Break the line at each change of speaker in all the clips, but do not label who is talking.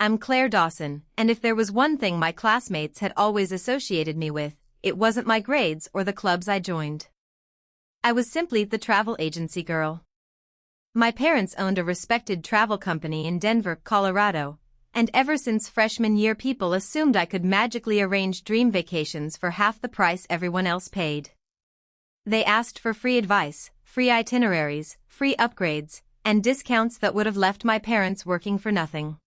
I'm Claire Dawson, and if there was one thing my classmates had always associated me with, it wasn't my grades or the clubs I joined. I was simply the travel agency girl. My parents owned a respected travel company in Denver, Colorado, and ever since freshman year people assumed I could magically arrange dream vacations for half the price everyone else paid. They asked for free advice, free itineraries, free upgrades, and discounts that would have left my parents working for nothing.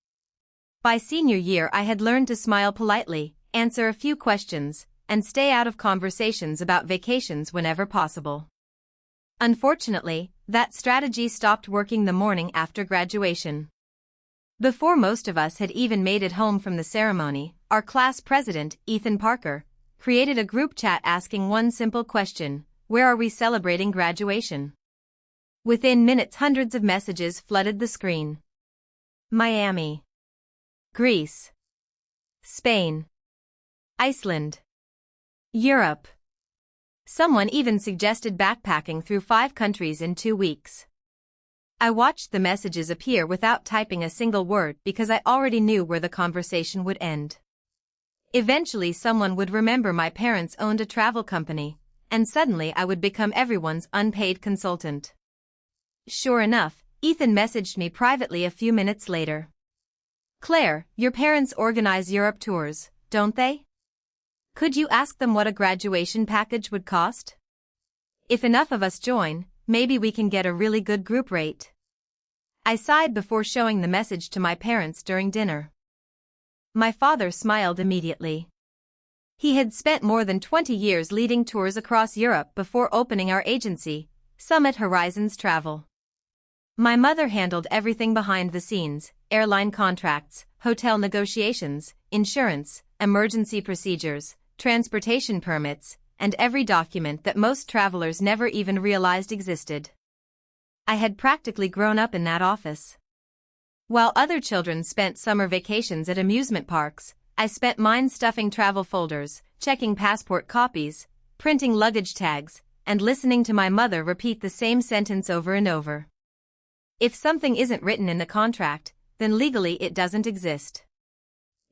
By senior year I had learned to smile politely, answer a few questions, and stay out of conversations about vacations whenever possible. Unfortunately, that strategy stopped working the morning after graduation. Before most of us had even made it home from the ceremony, our class president, Ethan Parker, created a group chat asking one simple question: where are we celebrating graduation? Within minutes hundreds of messages flooded the screen. Miami, Greece, Spain, Iceland, Europe. Someone even suggested backpacking through 5 countries in 2 weeks. I watched the messages appear without typing a single word because I already knew where the conversation would end. Eventually someone would remember my parents owned a travel company, and suddenly I would become everyone's unpaid consultant. Sure enough, Ethan messaged me privately a few minutes later. "Claire, your parents organize Europe tours, don't they? Could you ask them what a graduation package would cost? If enough of us join, maybe we can get a really good group rate." I sighed before showing the message to my parents during dinner. My father smiled immediately. He had spent more than 20 years leading tours across Europe before opening our agency, Summit Horizons Travel. My mother handled everything behind the scenes: airline contracts, hotel negotiations, insurance, emergency procedures, transportation permits, and every document that most travelers never even realized existed. I had practically grown up in that office. While other children spent summer vacations at amusement parks, I spent mine stuffing travel folders, checking passport copies, printing luggage tags, and listening to my mother repeat the same sentence over and over. If something isn't written in the contract, then legally it doesn't exist.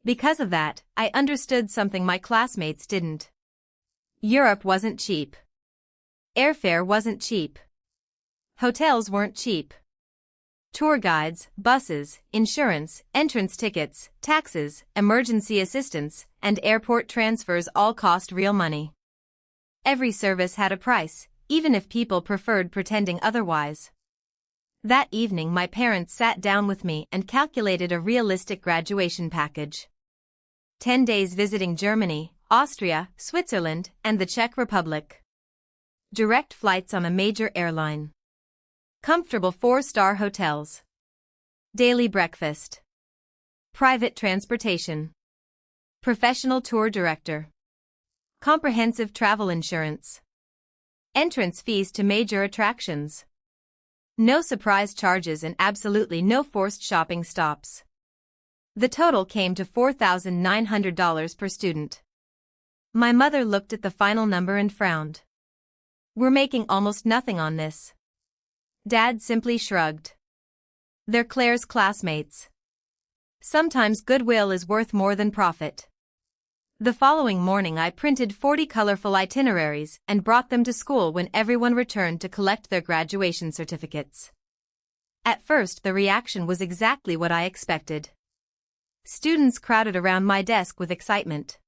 Because of that, I understood something my classmates didn't. Europe wasn't cheap. Airfare wasn't cheap. Hotels weren't cheap. Tour guides, buses, insurance, entrance tickets, taxes, emergency assistance, and airport transfers all cost real money. Every service had a price, even if people preferred pretending otherwise. That evening my parents sat down with me and calculated a realistic graduation package. 10 days visiting Germany, Austria, Switzerland, and the Czech Republic. Direct flights on a major airline. Comfortable 4-star hotels. Daily breakfast. Private transportation. Professional tour director. Comprehensive travel insurance. Entrance fees to major attractions. No surprise charges and absolutely no forced shopping stops. The total came to $4,900 per student. My mother looked at the final number and frowned. "We're making almost nothing on this." Dad simply shrugged. "They're Claire's classmates. Sometimes goodwill is worth more than profit." The following morning I printed 40 colorful itineraries and brought them to school when everyone returned to collect their graduation certificates. At first the reaction was exactly what I expected. Students crowded around my desk with excitement.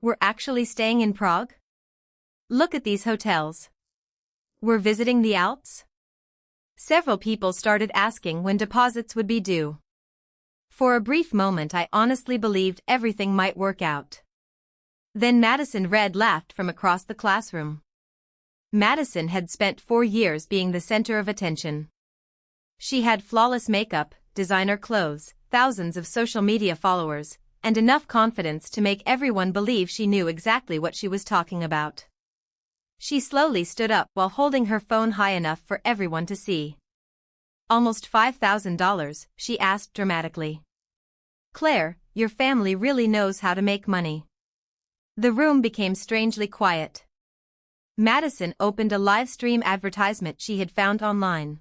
"We're actually staying in Prague? Look at these hotels. We're visiting the Alps?" Several people started asking when deposits would be due. For a brief moment I honestly believed everything might work out. Then Madison Red laughed from across the classroom. Madison had spent 4 years being the center of attention. She had flawless makeup, designer clothes, thousands of social media followers, and enough confidence to make everyone believe she knew exactly what she was talking about. She slowly stood up while holding her phone high enough for everyone to see. "Almost $5,000, she asked dramatically. "Claire, your family really knows how to make money." The room became strangely quiet. Madison opened a live stream advertisement she had found online.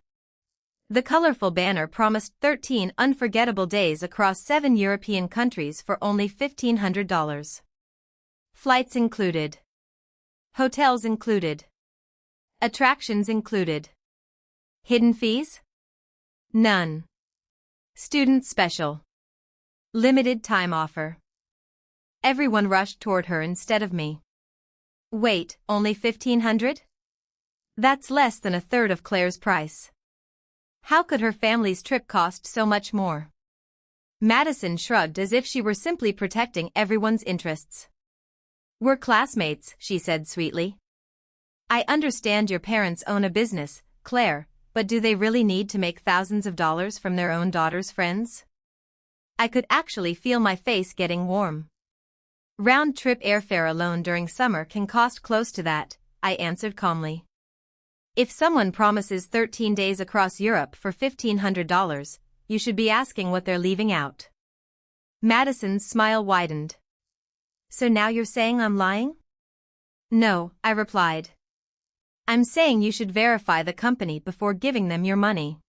The colorful banner promised 13 unforgettable days across 7 European countries for only $1,500. Flights included. Hotels included. Attractions included. Hidden fees? None. Student special. Limited time offer. Everyone rushed toward her instead of me. Wait, only $1,500? That's less than a third of Claire's price. How could her family's trip cost so much more? Madison shrugged as if she were simply protecting everyone's interests. We're classmates, she said sweetly. I understand your parents own a business, Claire, but do they really need to make thousands of dollars from their own daughter's friends? I could actually feel my face getting warm. Round-trip airfare alone during summer can cost close to that, I answered calmly. If someone promises 13 days across Europe for $1,500, you should be asking what they're leaving out. Madison's smile widened. So now you're saying I'm lying? No, I replied. I'm saying you should verify the company before giving them your money.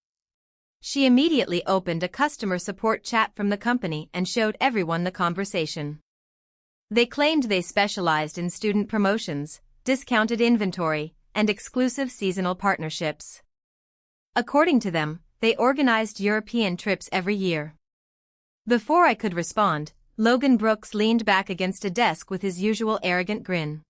She immediately opened a customer support chat from the company and showed everyone the conversation. They claimed they specialized in student promotions, discounted inventory, and exclusive seasonal partnerships. According to them, they organized European trips every year. Before I could respond, Logan Brooks leaned back against a desk with his usual arrogant grin.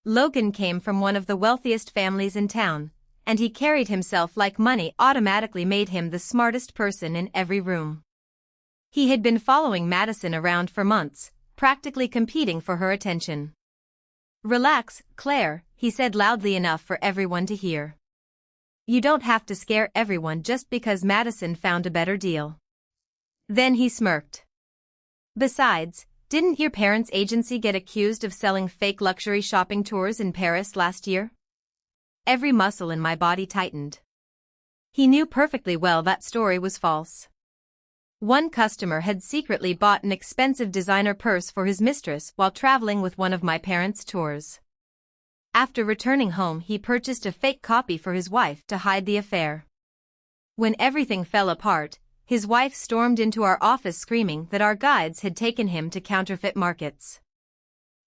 Logan came from one of the wealthiest families in town, and he carried himself like money automatically made him the smartest person in every room. He had been following Madison around for months, practically competing for her attention. Relax, Claire, he said loudly enough for everyone to hear. You don't have to scare everyone just because Madison found a better deal. Then he smirked. Besides, didn't your parents' agency get accused of selling fake luxury shopping tours in Paris last year? Every muscle in my body tightened. He knew perfectly well that story was false. One customer had secretly bought an expensive designer purse for his mistress while traveling with one of my parents' tours. After returning home, he purchased a fake copy for his wife to hide the affair. When everything fell apart, his wife stormed into our office screaming that our guides had taken him to counterfeit markets.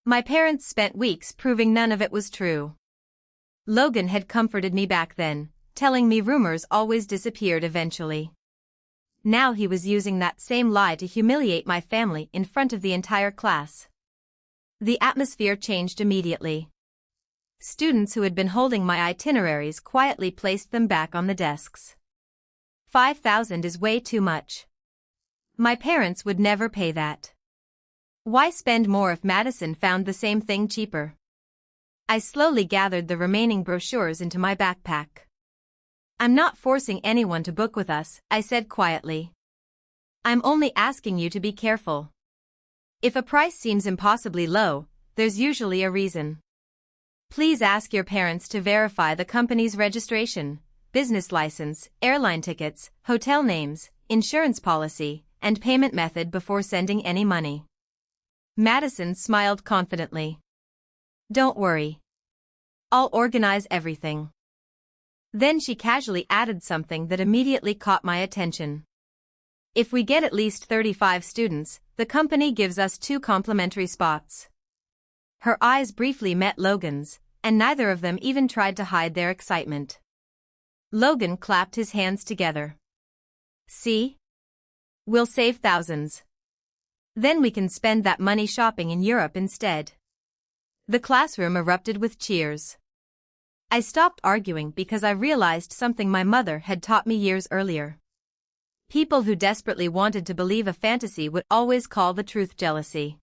My parents spent weeks proving none of it was true. Logan had comforted me back then, telling me rumors always disappeared eventually. Now he was using that same lie to humiliate my family in front of the entire class. The atmosphere changed immediately. Students who had been holding my itineraries quietly placed them back on the desks. $5,000 is way too much. My parents would never pay that. Why spend more if Madison found the same thing cheaper? I slowly gathered the remaining brochures into my backpack. I'm not forcing anyone to book with us, I said quietly. I'm only asking you to be careful. If a price seems impossibly low, there's usually a reason. Please ask your parents to verify the company's registration, business license, airline tickets, hotel names, insurance policy, and payment method before sending any money. Madison smiled confidently. Don't worry. I'll organize everything. Then she casually added something that immediately caught my attention. If we get at least 35 students, the company gives us 2 complimentary spots. Her eyes briefly met Logan's, and neither of them even tried to hide their excitement. Logan clapped his hands together. See? We'll save thousands. Then we can spend that money shopping in Europe instead. The classroom erupted with cheers. I stopped arguing because I realized something my mother had taught me years earlier. People who desperately wanted to believe a fantasy would always call the truth jealousy.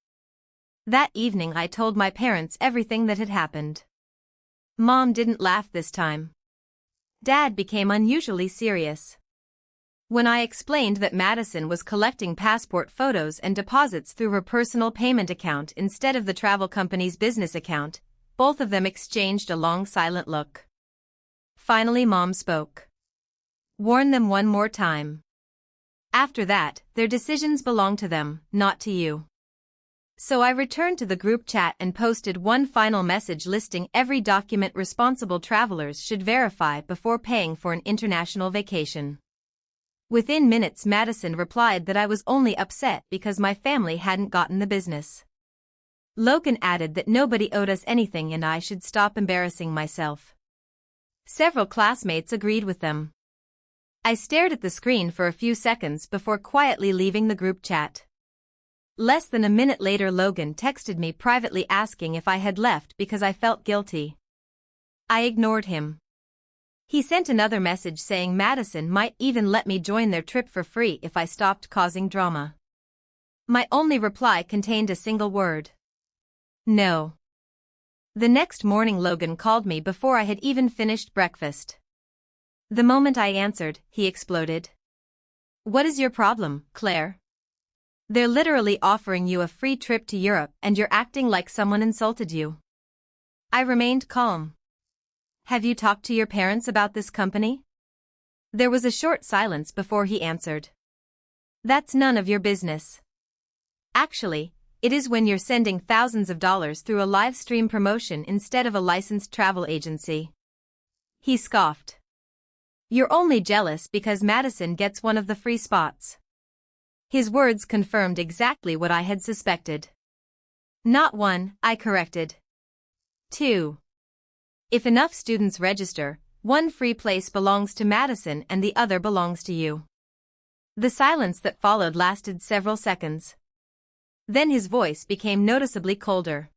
That evening I told my parents everything that had happened. Mom didn't laugh this time. Dad became unusually serious. When I explained that Madison was collecting passport photos and deposits through her personal payment account instead of the travel company's business account, both of them exchanged a long silent look. Finally Mom spoke. Warn them one more time. After that, their decisions belong to them, not to you. So I returned to the group chat and posted one final message listing every document responsible travelers should verify before paying for an international vacation. Within minutes, Madison replied that I was only upset because my family hadn't gotten the business. Logan added that nobody owed us anything and I should stop embarrassing myself. Several classmates agreed with them. I stared at the screen for a few seconds before quietly leaving the group chat. Less than a minute later, Logan texted me privately asking if I had left because I felt guilty. I ignored him. He sent another message saying Madison might even let me join their trip for free if I stopped causing drama. My only reply contained a single word. No. The next morning, Logan called me before I had even finished breakfast. The moment I answered, he exploded. "What is your problem, Claire? They're literally offering you a free trip to Europe and you're acting like someone insulted you." I remained calm. "Have you talked to your parents about this company?" There was a short silence before he answered. "That's none of your business. Actually, it is when you're sending thousands of dollars through a live stream promotion instead of a licensed travel agency." He scoffed. "You're only jealous because Madison gets one of the free spots." His words confirmed exactly what I had suspected. "Not one," I corrected. "Two. If enough students register, one free place belongs to Madison and the other belongs to you." The silence that followed lasted several seconds. Then his voice became noticeably colder.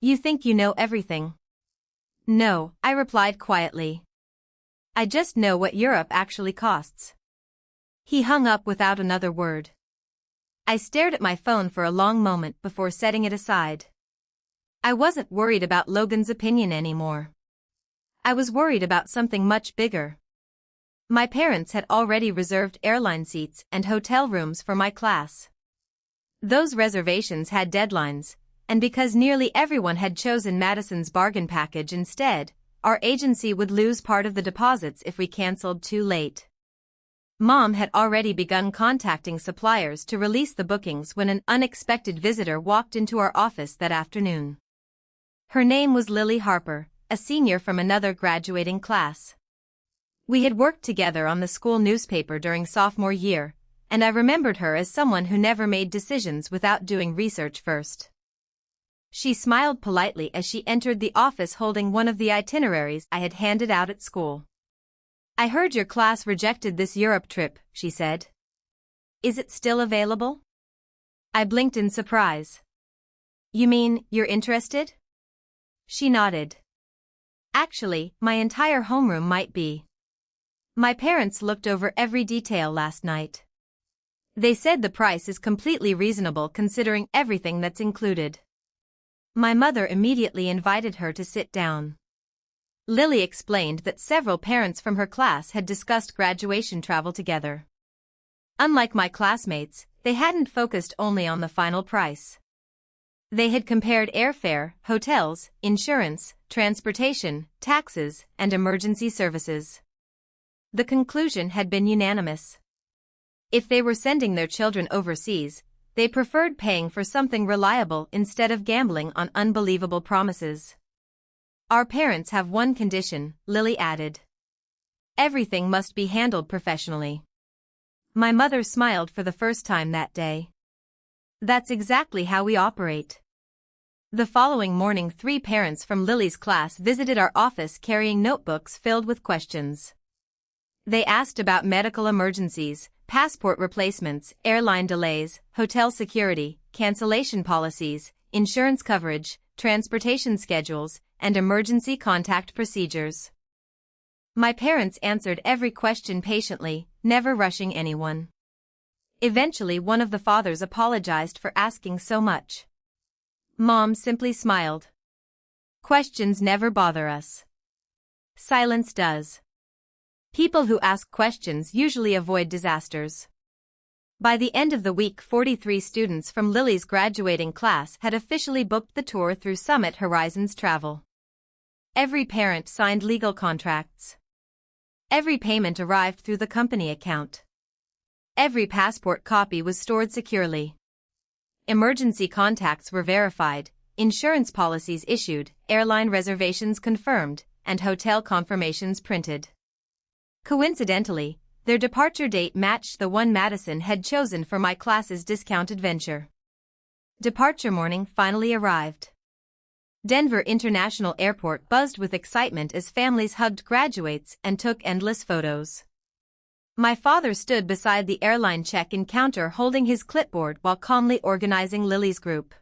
"You think you know everything?" "No," I replied quietly. "I just know what Europe actually costs." He hung up without another word. I stared at my phone for a long moment before setting it aside. I wasn't worried about Logan's opinion anymore. I was worried about something much bigger. My parents had already reserved airline seats and hotel rooms for my class. Those reservations had deadlines, and because nearly everyone had chosen Madison's bargain package instead, our agency would lose part of the deposits if we canceled too late. Mom had already begun contacting suppliers to release the bookings when an unexpected visitor walked into our office that afternoon. Her name was Lily Harper, a senior from another graduating class. We had worked together on the school newspaper during sophomore year, and I remembered her as someone who never made decisions without doing research first. She smiled politely as she entered the office holding one of the itineraries I had handed out at school. "I heard your class rejected this Europe trip," she said. "Is it still available?" I blinked in surprise. "You mean, you're interested?" She nodded. "Actually, my entire homeroom might be. My parents looked over every detail last night. They said the price is completely reasonable considering everything that's included." My mother immediately invited her to sit down. Lily explained that several parents from her class had discussed graduation travel together. Unlike my classmates, they hadn't focused only on the final price. They had compared airfare, hotels, insurance, transportation, taxes, and emergency services. The conclusion had been unanimous. If they were sending their children overseas, they preferred paying for something reliable instead of gambling on unbelievable promises. "Our parents have one condition," Lily added. "Everything must be handled professionally." My mother smiled for the first time that day. "That's exactly how we operate." The following morning, 3 parents from Lily's class visited our office carrying notebooks filled with questions. They asked about medical emergencies, passport replacements, airline delays, hotel security, cancellation policies, insurance coverage, transportation schedules, and emergency contact procedures. My parents answered every question patiently, never rushing anyone. Eventually, one of the fathers apologized for asking so much. Mom simply smiled. "Questions never bother us. Silence does." People who ask questions usually avoid disasters. By the end of the week, 43 students from Lily's graduating class had officially booked the tour through Summit Horizons Travel. Every parent signed legal contracts. Every payment arrived through the company account. Every passport copy was stored securely. Emergency contacts were verified, insurance policies issued, airline reservations confirmed, and hotel confirmations printed. Coincidentally, their departure date matched the one Madison had chosen for my class's discount adventure. Departure morning finally arrived. Denver International Airport buzzed with excitement as families hugged graduates and took endless photos. My father stood beside the airline check-in counter holding his clipboard while calmly organizing Lily's group.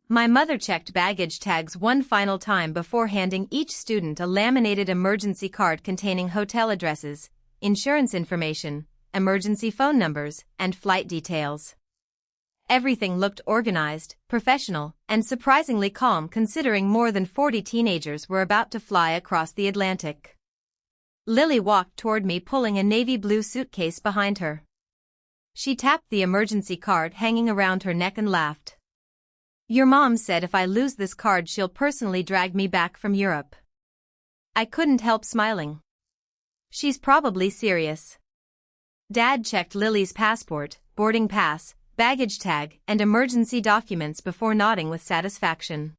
My mother checked baggage tags one final time before handing each student a laminated emergency card containing hotel addresses, insurance information, emergency phone numbers, and flight details. Everything looked organized, professional, and surprisingly calm considering more than 40 teenagers were about to fly across the Atlantic. Lily walked toward me pulling a navy blue suitcase behind her. She tapped the emergency card hanging around her neck and laughed. "Your mom said if I lose this card she'll personally drag me back from Europe." I couldn't help smiling. She's probably serious. Dad checked Lily's passport, boarding pass, baggage tag, and emergency documents before nodding with satisfaction.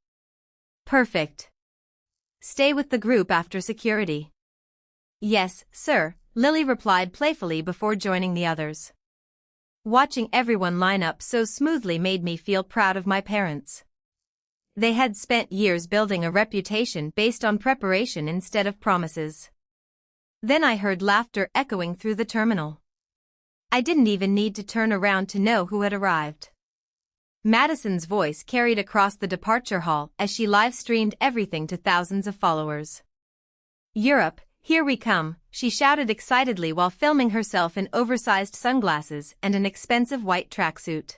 "Perfect. Stay with the group after security." "Yes, sir," Lily replied playfully before joining the others. Watching everyone line up so smoothly made me feel proud of my parents. They had spent years building a reputation based on preparation instead of promises. Then I heard laughter echoing through the terminal. I didn't even need to turn around to know who had arrived. Madison's voice carried across the departure hall as she live-streamed everything to thousands of followers. "Europe, here we come," she shouted excitedly while filming herself in oversized sunglasses and an expensive white tracksuit.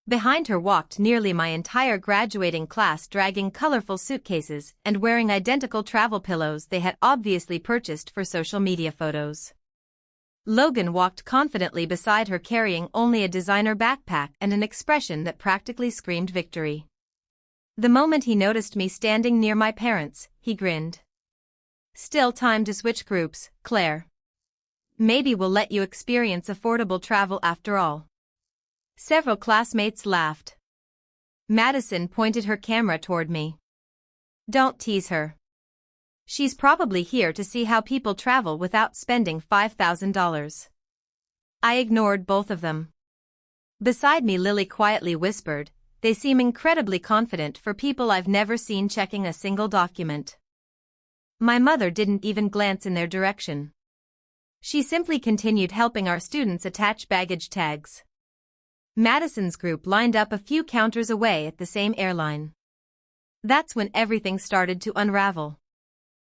Behind her walked nearly my entire graduating class dragging colorful suitcases and wearing identical travel pillows they had obviously purchased for social media photos. Logan walked confidently beside her carrying only a designer backpack and an expression that practically screamed victory. The moment he noticed me standing near my parents, he grinned. "Still time to switch groups, Claire. Maybe we'll let you experience affordable travel after all." Several classmates laughed. Madison pointed her camera toward me. "Don't tease her. She's probably here to see how people travel without spending $5,000. I ignored both of them. Beside me Lily quietly whispered, "They seem incredibly confident for people I've never seen checking a single document." My mother didn't even glance in their direction. She simply continued helping our students attach baggage tags. Madison's group lined up a few counters away at the same airline. That's when everything started to unravel.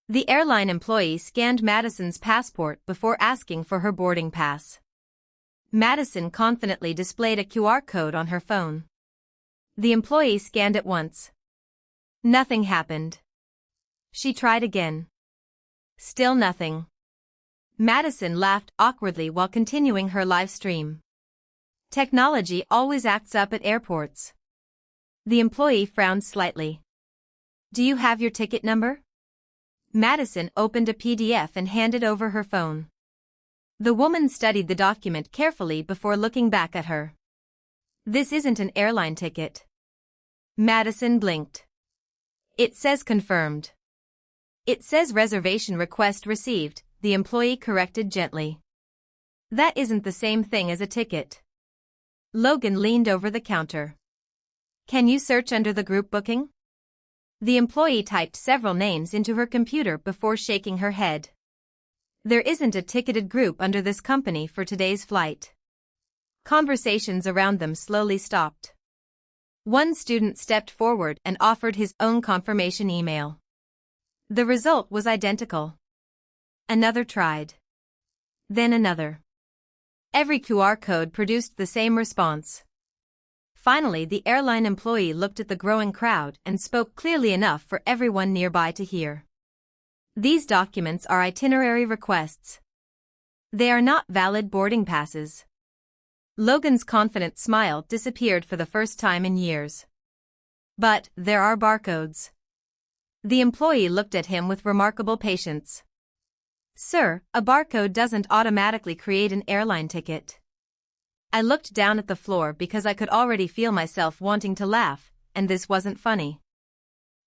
The airline employee scanned Madison's passport before asking for her boarding pass. Madison confidently displayed a QR code on her phone. The employee scanned it once. Nothing happened. She tried again. Still nothing. Madison laughed awkwardly while continuing her live stream. Technology always acts up at airports. The employee frowned slightly. "Do you have your ticket number?" Madison opened a PDF and handed over her phone. The woman studied the document carefully before looking back at her. "This isn't an airline ticket." Madison blinked. "It says confirmed." "It says reservation request received," the employee corrected gently. "That isn't the same thing as a ticket." Logan leaned over the counter. "Can you search under the group booking?" The employee typed several names into her computer before shaking her head. "There isn't a ticketed group under this company for today's flight." Conversations around them slowly stopped. One student stepped forward and offered his own confirmation email. The result was identical. Another tried. Then another. Every QR code produced the same response. Finally, the airline employee looked at the growing crowd and spoke clearly enough for everyone nearby to hear. "These documents are itinerary requests. They are not valid boarding passes." Logan's confident smile disappeared for the first time in years. "But there are barcodes." The employee looked at him with remarkable patience. "Sir, a barcode doesn't automatically create an airline ticket." I looked down at the floor because I could already feel myself wanting to laugh, and this wasn't funny.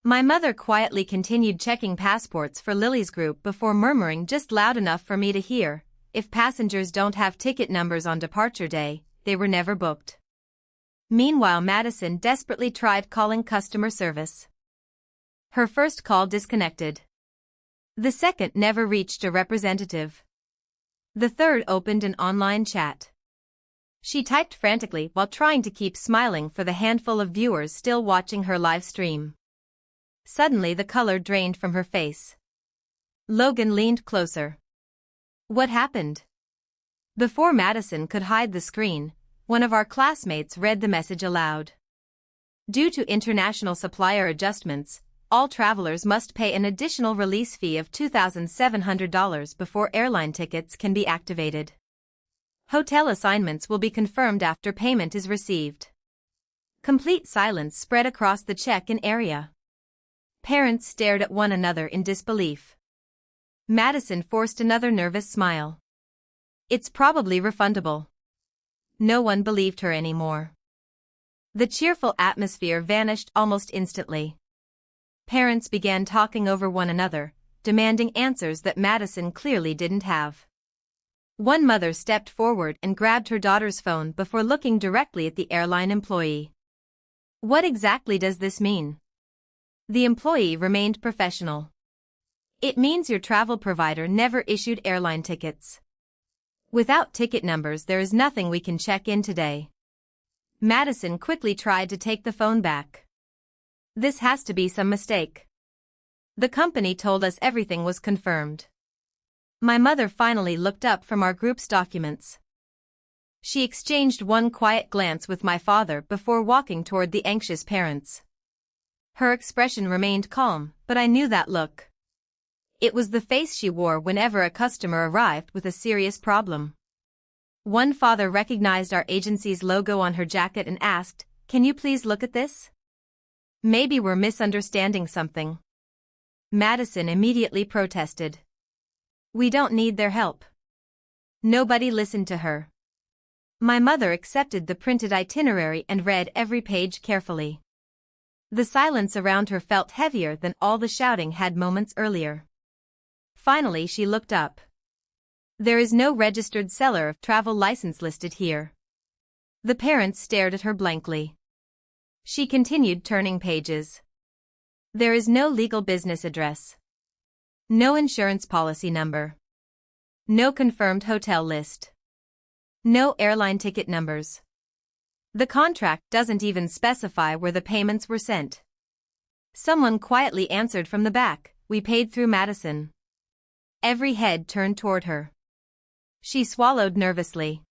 My mother quietly continued checking passports for Lily's group before murmuring just loud enough for me to hear, "If passengers don't have ticket numbers on departure day, they were never booked." Meanwhile, Madison desperately tried calling customer service. Her first call disconnected. The second never reached a representative. The third opened an online chat. She typed frantically while trying to keep smiling for the handful of viewers still watching her live stream. Suddenly the color drained from her face. Logan leaned closer. "What happened?" Before Madison could hide the screen, one of our classmates read the message aloud. "Due to international supplier adjustments, all travelers must pay an additional release fee of $2,700 before airline tickets can be activated. Hotel assignments will be confirmed after payment is received." Complete silence spread across the check-in area. Parents stared at one another in disbelief. Madison forced another nervous smile. "It's probably refundable." No one believed her anymore. The cheerful atmosphere vanished almost instantly. Parents began talking over one another, demanding answers that Madison clearly didn't have. One mother stepped forward and grabbed her daughter's phone before looking directly at the airline employee. "What exactly does this mean?" The employee remained professional. "It means your travel provider never issued airline tickets. Without ticket numbers, there is nothing we can check in today." Madison quickly tried to take the phone back. "This has to be some mistake. The company told us everything was confirmed." My mother finally looked up from our group's documents. She exchanged one quiet glance with my father before walking toward the anxious parents. Her expression remained calm, but I knew that look. It was the face she wore whenever a customer arrived with a serious problem. One father recognized our agency's logo on her jacket and asked, "Can you please look at this? Maybe we're misunderstanding something." Madison immediately protested. "We don't need their help." Nobody listened to her. My mother accepted the printed itinerary and read every page carefully. The silence around her felt heavier than all the shouting had moments earlier. Finally she looked up. "There is no registered seller of travel license listed here." The parents stared at her blankly. She continued turning pages. "There is no legal business address. No insurance policy number. No confirmed hotel list. No airline ticket numbers. The contract doesn't even specify where the payments were sent." Someone quietly answered from the back, "We paid through Madison." Every head turned toward her. She swallowed nervously.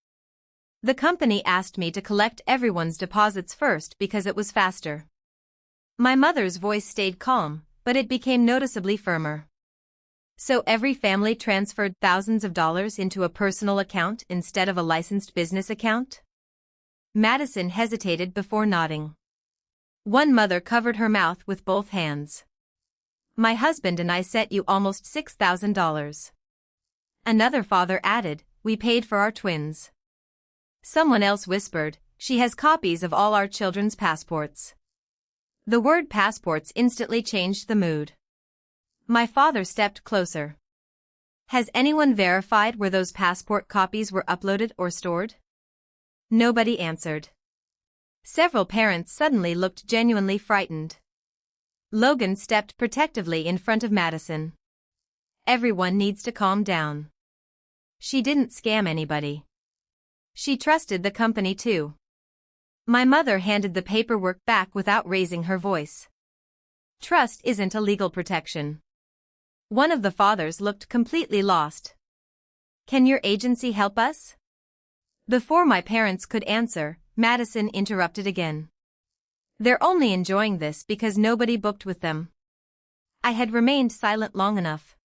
"The company asked me to collect everyone's deposits first because it was faster." My mother's voice stayed calm, but it became noticeably firmer. "So every family transferred thousands of dollars into a personal account instead of a licensed business account?" Madison hesitated before nodding. One mother covered her mouth with both hands. "My husband and I sent you almost $6,000. Another father added, "We paid for our twins." Someone else whispered, "She has copies of all our children's passports." The word passports instantly changed the mood. My father stepped closer. "Has anyone verified where those passport copies were uploaded or stored?" Nobody answered. Several parents suddenly looked genuinely frightened. Logan stepped protectively in front of Madison. "Everyone needs to calm down. She didn't scam anybody. She trusted the company too." My mother handed the paperwork back without raising her voice. "Trust isn't a legal protection." One of the fathers looked completely lost. "Can your agency help us?" Before my parents could answer, Madison interrupted again. "They're only enjoying this because nobody booked with them." I had remained silent long enough.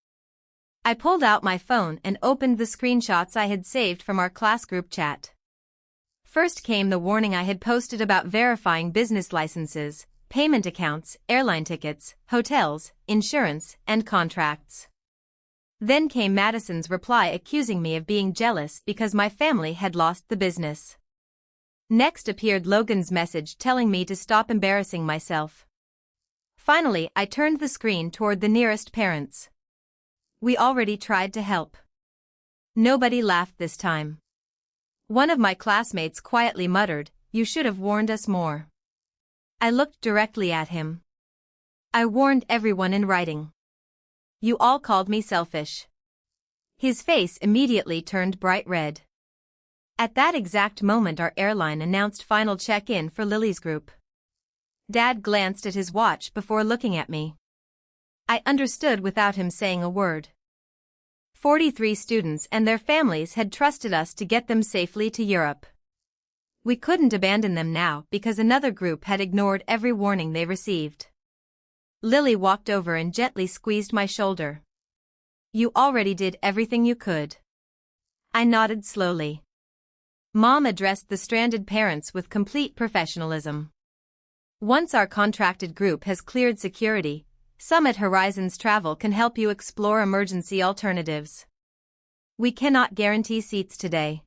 I pulled out my phone and opened the screenshots I had saved from our class group chat. First came the warning I had posted about verifying business licenses, payment accounts, airline tickets, hotels, insurance, and contracts. Then came Madison's reply accusing me of being jealous because my family had lost the business. Next appeared Logan's message telling me to stop embarrassing myself. Finally, I turned the screen toward the nearest parents. We already tried to help. Nobody laughed this time. One of my classmates quietly muttered, "You should have warned us more." I looked directly at him. I warned everyone in writing. You all called me selfish. His face immediately turned bright red. At that exact moment our airline announced final check-in for Lily's group. Dad glanced at his watch before looking at me. I understood without him saying a word. 43 students and their families had trusted us to get them safely to Europe. We couldn't abandon them now because another group had ignored every warning they received. Lily walked over and gently squeezed my shoulder. You already did everything you could. I nodded slowly. Mom addressed the stranded parents with complete professionalism. Once our contracted group has cleared security, Summit Horizons Travel can help you explore emergency alternatives. We cannot guarantee seats today.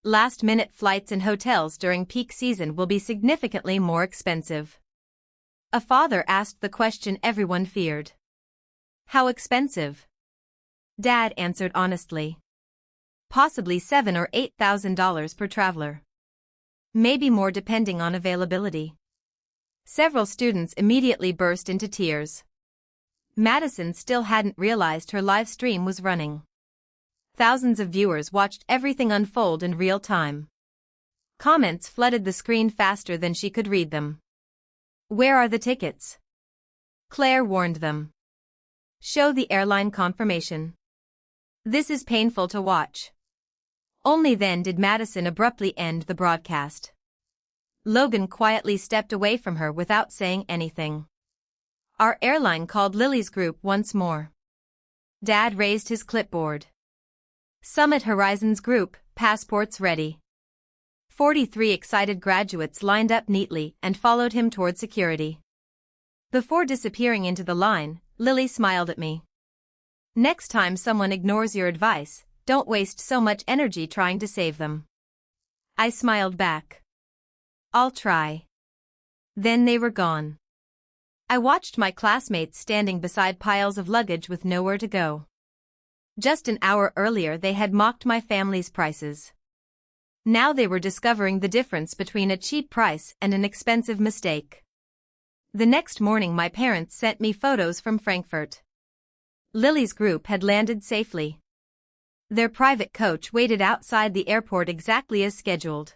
Last-minute flights and hotels during peak season will be significantly more expensive. A father asked the question everyone feared. How expensive? Dad answered honestly. Possibly $7,000 or $8,000 per traveler. Maybe more depending on availability. Several students immediately burst into tears. Madison still hadn't realized her live stream was running. Thousands of viewers watched everything unfold in real time. Comments flooded the screen faster than she could read them. Where are the tickets? Claire warned them. Show the airline confirmation. This is painful to watch. Only then did Madison abruptly end the broadcast. Logan quietly stepped away from her without saying anything. Our airline called Lily's group once more. Dad raised his clipboard. Summit Horizons Group, passports ready. 43 excited graduates lined up neatly and followed him toward security. Before disappearing into the line, Lily smiled at me. Next time someone ignores your advice, don't waste so much energy trying to save them. I smiled back. I'll try. Then they were gone. I watched my classmates standing beside piles of luggage with nowhere to go. Just an hour earlier they had mocked my family's prices. Now they were discovering the difference between a cheap price and an expensive mistake. The next morning my parents sent me photos from Frankfurt. Lily's group had landed safely. Their private coach waited outside the airport exactly as scheduled.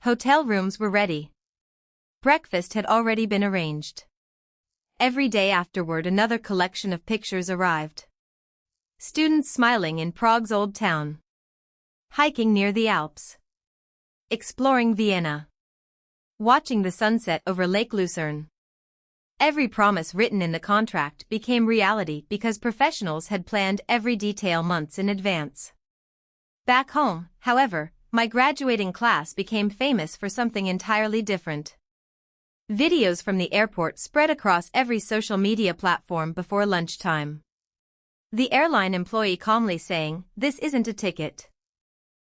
Hotel rooms were ready. Breakfast had already been arranged. Every day afterward another collection of pictures arrived. Students smiling in Prague's old town. Hiking near the Alps. Exploring Vienna. Watching the sunset over Lake Lucerne. Every promise written in the contract became reality because professionals had planned every detail months in advance. Back home, however, my graduating class became famous for something entirely different. Videos from the airport spread across every social media platform before lunchtime. The airline employee calmly saying, "This isn't a ticket."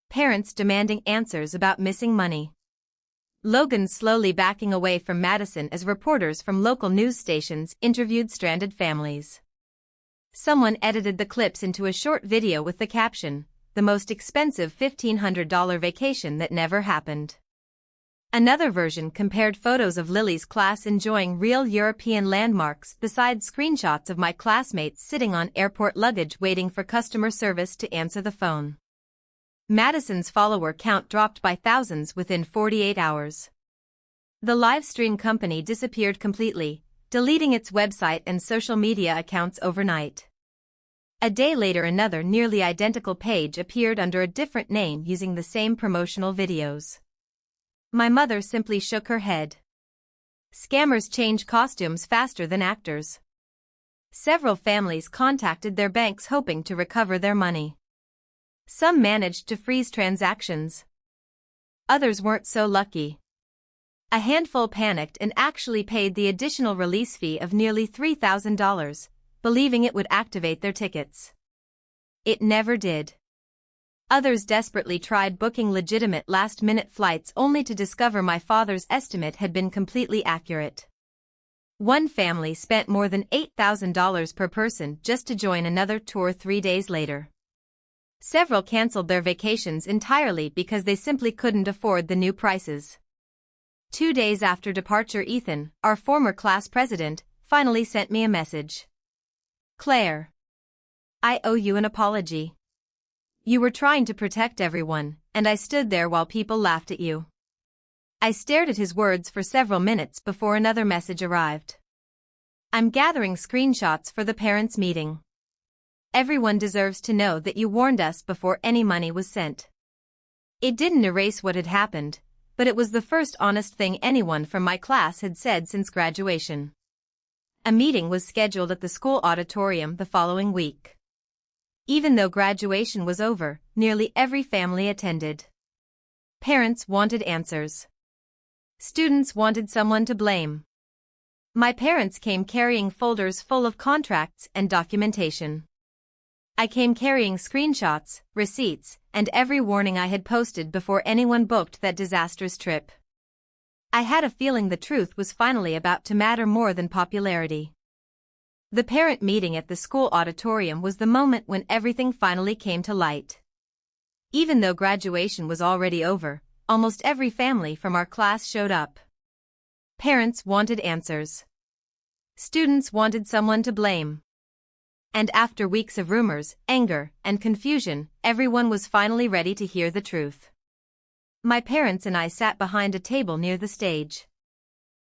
Parents demanding answers about missing money. Logan slowly backing away from Madison as reporters from local news stations interviewed stranded families. Someone edited the clips into a short video with the caption, "The most expensive $1,500 vacation that never happened." Another version compared photos of Lily's class enjoying real European landmarks beside screenshots of my classmates sitting on airport luggage waiting for customer service to answer the phone. Madison's follower count dropped by thousands within 48 hours. The live stream company disappeared completely, deleting its website and social media accounts overnight. A day later another nearly identical page appeared under a different name using the same promotional videos. My mother simply shook her head. Scammers change costumes faster than actors. Several families contacted their banks hoping to recover their money. Some managed to freeze transactions. Others weren't so lucky. A handful panicked and actually paid the additional release fee of nearly $3,000, believing it would activate their tickets. It never did. Others desperately tried booking legitimate last-minute flights only to discover my father's estimate had been completely accurate. One family spent more than $8,000 per person just to join another tour 3 days later. Several canceled their vacations entirely because they simply couldn't afford the new prices. 2 days after departure, Ethan, our former class president, finally sent me a message. "Claire, I owe you an apology. You were trying to protect everyone, and I stood there while people laughed at you." I stared at his words for several minutes before another message arrived. "I'm gathering screenshots for the parents' meeting. Everyone deserves to know that you warned us before any money was sent." It didn't erase what had happened, but it was the first honest thing anyone from my class had said since graduation. A meeting was scheduled at the school auditorium the following week. Even though graduation was over, nearly every family attended. Parents wanted answers. Students wanted someone to blame. My parents came carrying folders full of contracts and documentation. I came carrying screenshots, receipts, and every warning I had posted before anyone booked that disastrous trip. I had a feeling the truth was finally about to matter more than popularity. The parent meeting at the school auditorium was the moment when everything finally came to light. Even though graduation was already over, almost every family from our class showed up. Parents wanted answers. Students wanted someone to blame. And after weeks of rumors, anger, and confusion, everyone was finally ready to hear the truth. My parents and I sat behind a table near the stage.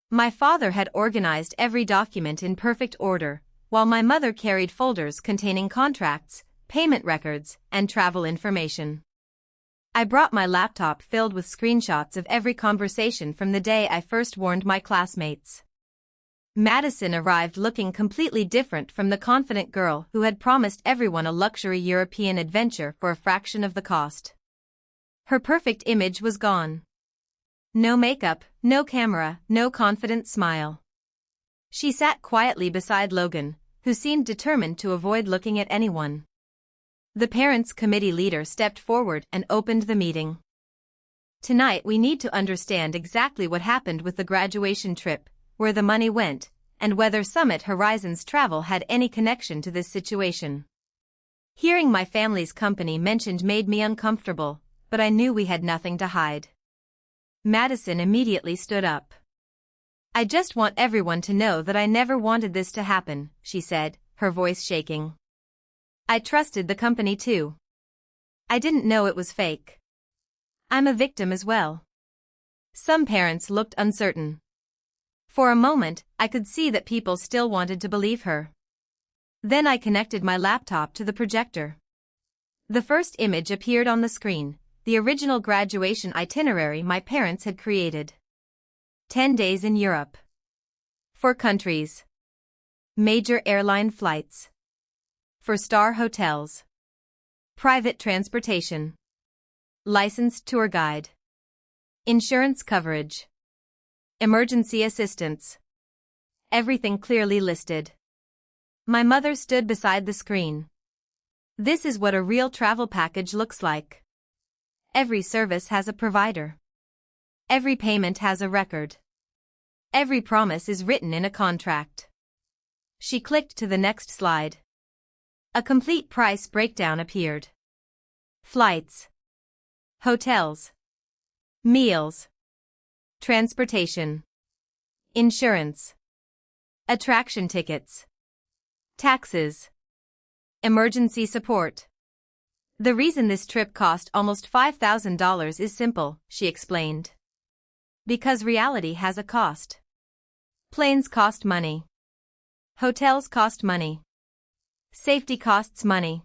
My father had organized every document in perfect order, while my mother carried folders containing contracts, payment records, and travel information. I brought my laptop filled with screenshots of every conversation from the day I first warned my classmates. Madison arrived looking completely different from the confident girl who had promised everyone a luxury European adventure for a fraction of the cost. Her perfect image was gone. No makeup, no camera, no confident smile. She sat quietly beside Logan, who seemed determined to avoid looking at anyone. The parents' committee leader stepped forward and opened the meeting. "Tonight we need to understand exactly what happened with the graduation trip, where the money went, and whether Summit Horizons Travel had any connection to this situation." Hearing my family's company mentioned made me uncomfortable, but I knew we had nothing to hide. Madison immediately stood up. "I just want everyone to know that I never wanted this to happen," she said, her voice shaking. "I trusted the company too. I didn't know it was fake. I'm a victim as well." Some parents looked uncertain. For a moment, I could see that people still wanted to believe her. Then I connected my laptop to the projector. The first image appeared on the screen, the original graduation itinerary my parents had created. 10 days in Europe. 4 countries. Major airline flights. 4-star hotels. Private transportation. Licensed tour guide. Insurance coverage. Emergency assistance. Everything clearly listed. My mother stood beside the screen. "This is what a real travel package looks like. Every service has a provider. Every payment has a record. Every promise is written in a contract." She clicked to the next slide. A complete price breakdown appeared. Flights. Hotels. Meals. Transportation. Insurance. Attraction tickets. Taxes. Emergency support. "The reason this trip cost almost $5,000 is simple," she explained. "Because reality has a cost. Planes cost money. Hotels cost money. Safety costs money.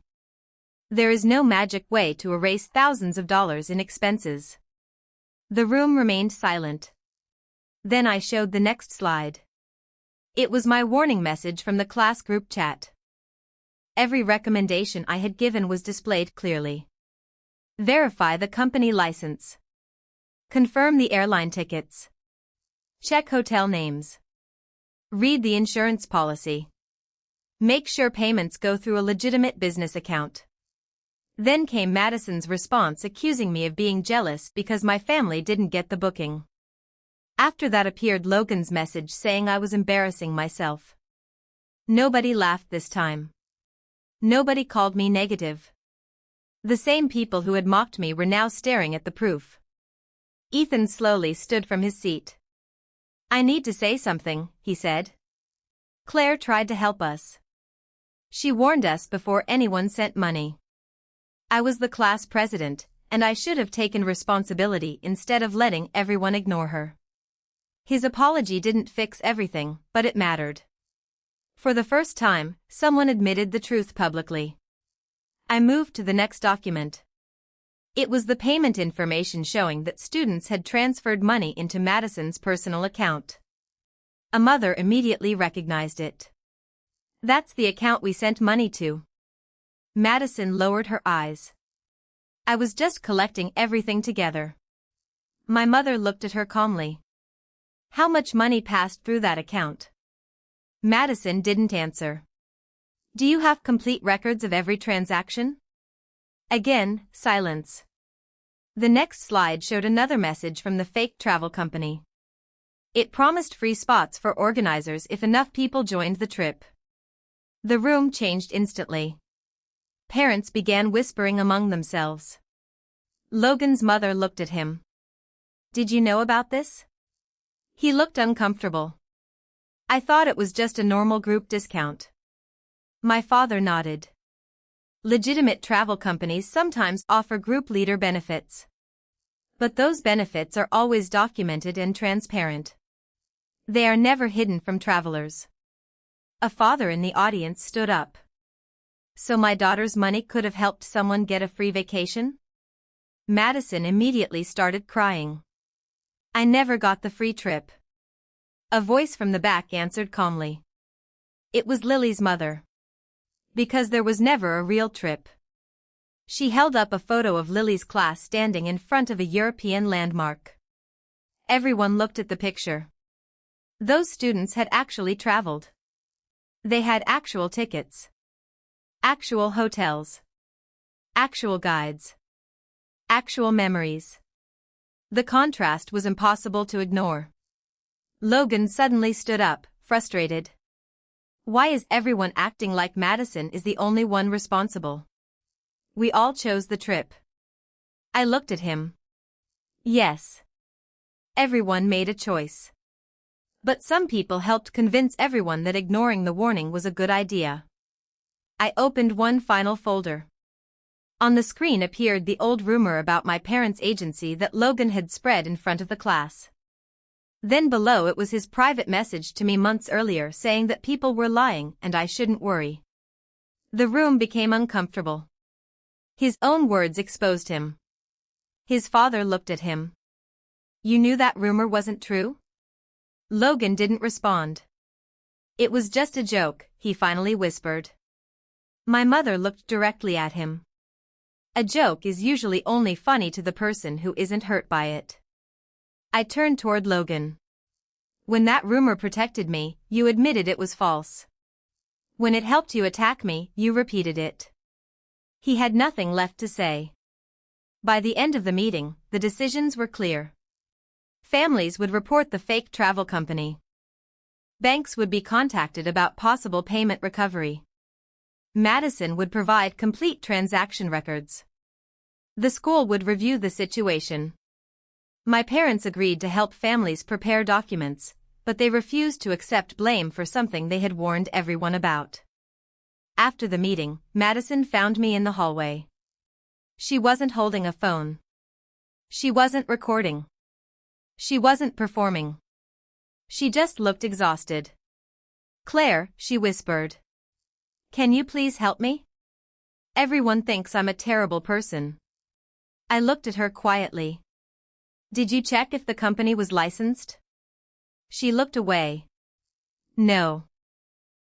There is no magic way to erase thousands of dollars in expenses." The room remained silent. Then I showed the next slide. It was my warning message from the class group chat. Every recommendation I had given was displayed clearly. Verify the company license. Confirm the airline tickets. Check hotel names. Read the insurance policy. Make sure payments go through a legitimate business account. Then came Madison's response accusing me of being jealous because my family didn't get the booking. After that appeared Logan's message saying I was embarrassing myself. Nobody laughed this time. Nobody called me negative. The same people who had mocked me were now staring at the proof. Ethan slowly stood from his seat. "I need to say something," he said. "Claire tried to help us. She warned us before anyone sent money. I was the class president, and I should have taken responsibility instead of letting everyone ignore her." His apology didn't fix everything, but it mattered. For the first time, someone admitted the truth publicly. I moved to the next document. It was the payment information showing that students had transferred money into Madison's personal account. A mother immediately recognized it. "That's the account we sent money to." Madison lowered her eyes. "I was just collecting everything together." My mother looked at her calmly. "How much money passed through that account?" Madison didn't answer. "Do you have complete records of every transaction?" Again, silence. The next slide showed another message from the fake travel company. It promised free spots for organizers if enough people joined the trip. The room changed instantly. Parents began whispering among themselves. Logan's mother looked at him. "Did you know about this?" He looked uncomfortable. "I thought it was just a normal group discount." My father nodded. Legitimate travel companies sometimes offer group leader benefits. But those benefits are always documented and transparent. They are never hidden from travelers. A father in the audience stood up. "So my daughter's money could have helped someone get a free vacation?" Madison immediately started crying. "I never got the free trip." A voice from the back answered calmly. It was Lily's mother. "Because there was never a real trip." She held up a photo of Lily's class standing in front of a European landmark. Everyone looked at the picture. Those students had actually traveled. They had actual tickets. Actual hotels. Actual guides. Actual memories. The contrast was impossible to ignore. Logan suddenly stood up, frustrated. "Why is everyone acting like Madison is the only one responsible? We all chose the trip." I looked at him. Yes. Everyone made a choice. But some people helped convince everyone that ignoring the warning was a good idea. I opened one final folder. On the screen appeared the old rumor about my parents' agency that Logan had spread in front of the class. Then below it was his private message to me months earlier saying that people were lying and I shouldn't worry. The room became uncomfortable. His own words exposed him. His father looked at him. "You knew that rumor wasn't true?" Logan didn't respond. "It was just a joke," he finally whispered. My mother looked directly at him. A joke is usually only funny to the person who isn't hurt by it. I turned toward Logan. "When that rumor protected me, you admitted it was false. When it helped you attack me, you repeated it." He had nothing left to say. By the end of the meeting, the decisions were clear. Families would report the fake travel company. Banks would be contacted about possible payment recovery. Madison would provide complete transaction records. The school would review the situation. My parents agreed to help families prepare documents, but they refused to accept blame for something they had warned everyone about. After the meeting, Madison found me in the hallway. She wasn't holding a phone. She wasn't recording. She wasn't performing. She just looked exhausted. "Claire," she whispered. "Can you please help me? Everyone thinks I'm a terrible person." I looked at her quietly. "Did you check if the company was licensed?" She looked away. "No."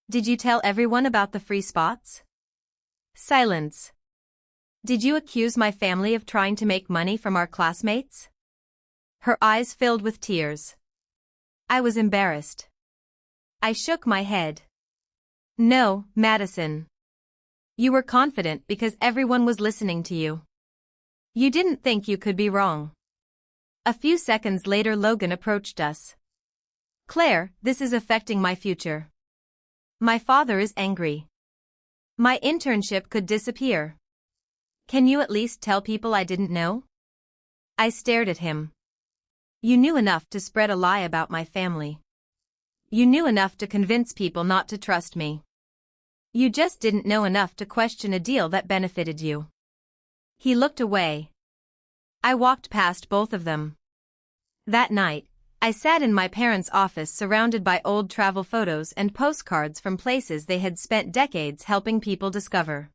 "Did you tell everyone about the free spots?" Silence. "Did you accuse my family of trying to make money from our classmates?" Her eyes filled with tears. I was embarrassed. I shook my head. "No, Madison. You were confident because everyone was listening to you. You didn't think you could be wrong. A few seconds later, Logan approached us. Claire, this is affecting my future. My father is angry. My internship could disappear. Can you at least tell people I didn't know? I stared at him. You knew enough to spread a lie about my family. You knew enough to convince people not to trust me. You just didn't know enough to question a deal that benefited you. He looked away. I walked past both of them. That night, I sat in my parents' office surrounded by old travel photos and postcards from places they had spent decades helping people discover.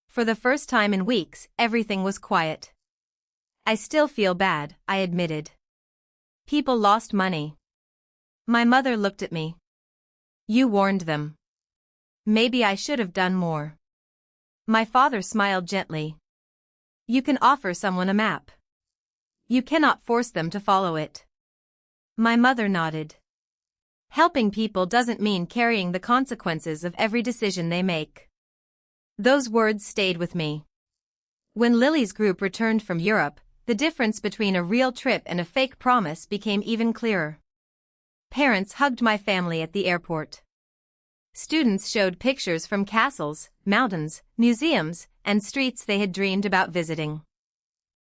For the first time in weeks, everything was quiet. I still feel bad, I admitted. People lost money. My mother looked at me. You warned them. Maybe I should have done more. My father smiled gently. You can offer someone a map. You cannot force them to follow it. My mother nodded. Helping people doesn't mean carrying the consequences of every decision they make. Those words stayed with me. When Lily's group returned from Europe, the difference between a real trip and a fake promise became even clearer. Parents hugged my family at the airport. Students showed pictures from castles, mountains, museums, and streets they had dreamed about visiting.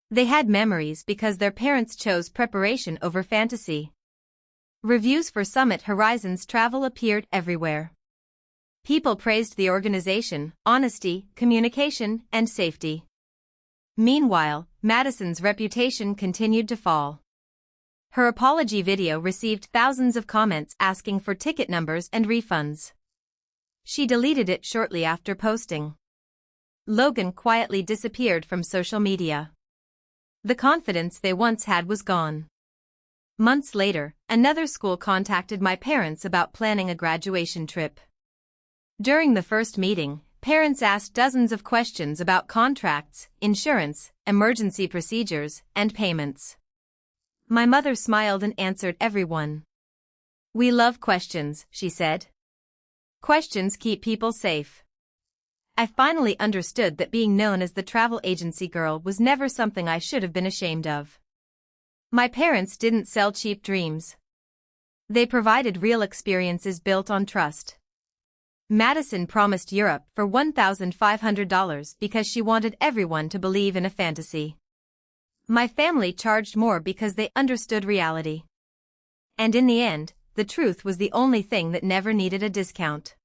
They had memories because their parents chose preparation over fantasy. Reviews for Summit Horizons travel appeared everywhere. People praised the organization, honesty, communication, and safety. Meanwhile, Madison's reputation continued to fall. Her apology video received thousands of comments asking for ticket numbers and refunds. She deleted it shortly after posting. Logan quietly disappeared from social media. The confidence they once had was gone. Months later, another school contacted my parents about planning a graduation trip. During the first meeting, parents asked dozens of questions about contracts, insurance, emergency procedures, and payments. My mother smiled and answered everyone. We love questions, she said. Questions keep people safe. I finally understood that being known as the travel agency girl was never something I should have been ashamed of. My parents didn't sell cheap dreams. They provided real experiences built on trust. Madison promised Europe for $1,500 because she wanted everyone to believe in a fantasy. My family charged more because they understood reality. And in the end, the truth was the only thing that never needed a discount.